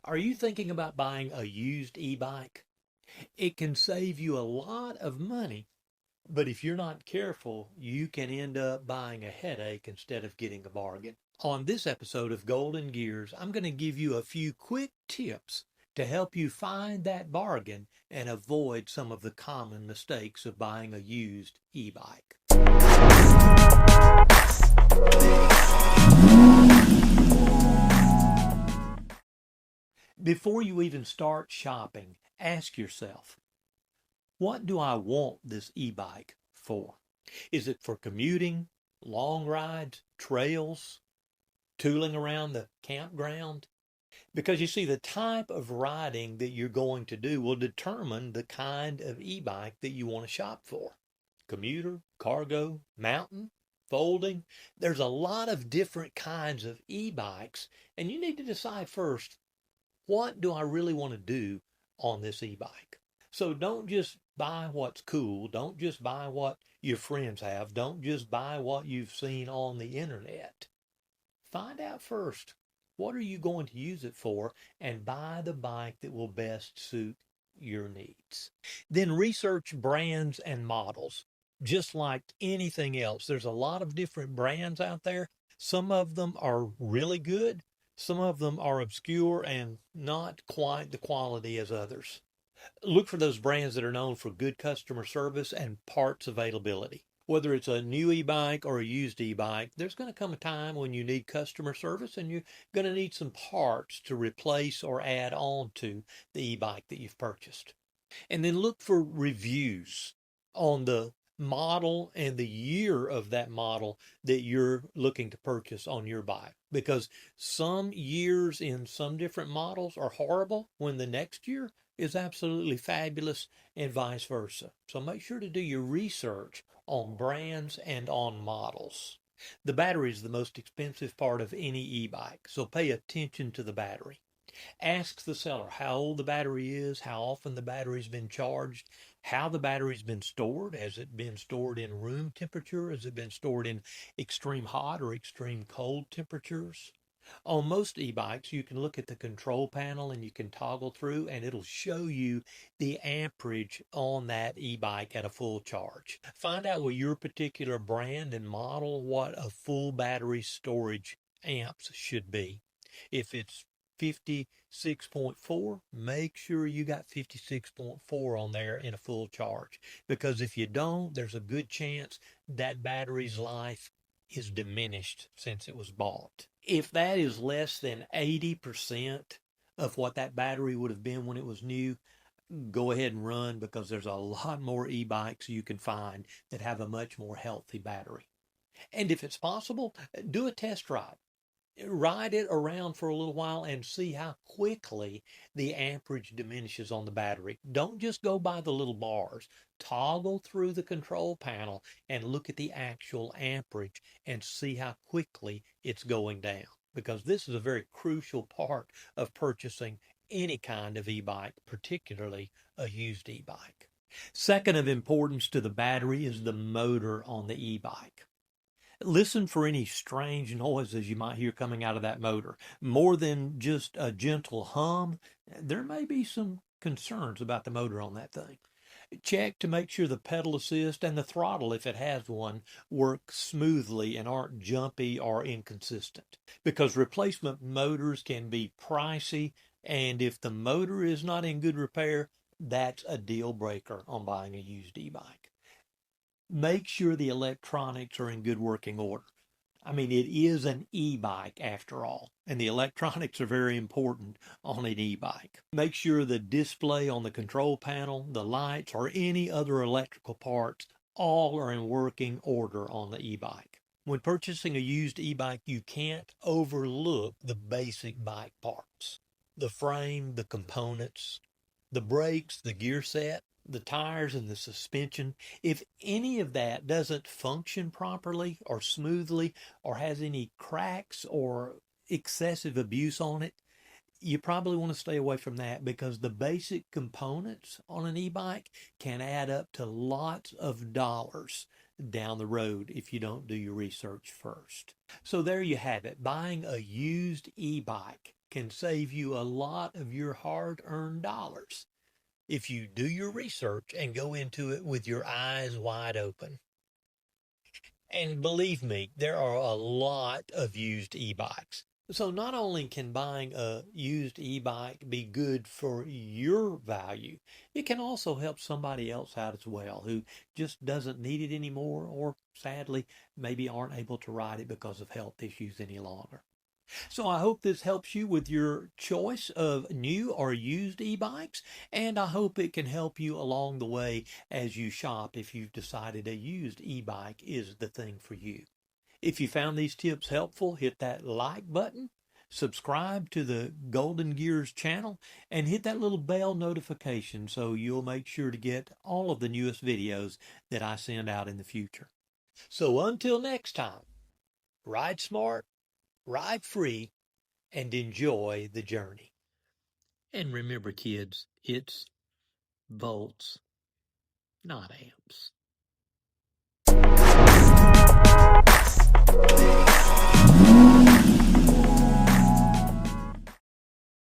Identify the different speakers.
Speaker 1: Are you thinking about buying a used e-bike? It can save you a lot of money, but if you're not careful, you can end up buying a headache instead of getting a bargain. On this episode of Golden Gears, I'm going to give you a few quick tips to help you find that bargain and avoid some of the common mistakes of buying a used e-bike. Before you even start shopping, ask yourself, what do I want this e-bike for? Is it for commuting, long rides, trails, tooling around the campground? Because you see, the type of riding that you're going to do will determine the kind of e-bike that you want to shop for. Commuter, cargo, mountain, folding. There's a lot of different kinds of e-bikes, and you need to decide first, what do I really want to do on this e-bike? So don't just buy what's cool. Don't just buy what your friends have. Don't just buy what you've seen on the internet. Find out first, what are you going to use it for, and buy the bike that will best suit your needs. Then research brands and models. Just like anything else, there's a lot of different brands out there. Some of them are really good. Some of them are obscure and not quite the quality as others. Look for those brands that are known for good customer service and parts availability. Whether it's a new e-bike or a used e-bike, there's going to come a time when you need customer service and you're going to need some parts to replace or add on to the e-bike that you've purchased. And then look for reviews on the model and the year of that model that you're looking to purchase on your bike. Because some years in some different models are horrible when the next year is absolutely fabulous and vice versa. So make sure to do your research on brands and on models. The battery is the most expensive part of any e-bike, so pay attention to the battery. Ask the seller how old the battery is, how often the battery's been charged, how the battery's been stored. Has it been stored in room temperature? Has it been stored in extreme hot or extreme cold temperatures? On most e-bikes, you can look at the control panel and you can toggle through and it'll show you the amperage on that e-bike at a full charge. Find out with your particular brand and model what a full battery storage amps should be. If it's 56.4, make sure you got 56.4 on there in a full charge. Because if you don't, there's a good chance that battery's life is diminished since it was bought. If that is less than 80% of what that battery would have been when it was new, go ahead and run, because there's a lot more e-bikes you can find that have a much more healthy battery. And if it's possible, do a test ride. Ride it around for a little while and see how quickly the amperage diminishes on the battery. Don't just go by the little bars. Toggle through the control panel and look at the actual amperage and see how quickly it's going down. Because this is a very crucial part of purchasing any kind of e-bike, particularly a used e-bike. Second of importance to the battery is the motor on the e-bike. Listen for any strange noises you might hear coming out of that motor. More than just a gentle hum, there may be some concerns about the motor on that thing. Check to make sure the pedal assist and the throttle, if it has one, work smoothly and aren't jumpy or inconsistent. Because replacement motors can be pricey, and if the motor is not in good repair, that's a deal breaker on buying a used e-bike. Make sure the electronics are in good working order. I mean, it is an e-bike after all, and the electronics are very important on an e-bike. Make sure the display on the control panel, the lights, or any other electrical parts all are in working order on the e-bike. When purchasing a used e-bike, you can't overlook the basic bike parts. The frame, the components, the brakes, the gear set, the tires and the suspension. If any of that doesn't function properly or smoothly or has any cracks or excessive abuse on it, you probably want to stay away from that, because the basic components on an e-bike can add up to lots of dollars down the road if you don't do your research first. So there you have it. Buying a used e-bike can save you a lot of your hard-earned dollars if you do your research and go into it with your eyes wide open. And believe me, there are a lot of used e-bikes. So not only can buying a used e-bike be good for your value, it can also help somebody else out as well who just doesn't need it anymore or sadly maybe aren't able to ride it because of health issues any longer. So I hope this helps you with your choice of new or used e-bikes, and I hope it can help you along the way as you shop if you've decided a used e-bike is the thing for you. If you found these tips helpful, hit that like button, subscribe to the Golden Gears channel, and hit that little bell notification so you'll make sure to get all of the newest videos that I send out in the future. So until next time, ride smart, ride free, and enjoy the journey. And remember, kids, it's volts, not amps.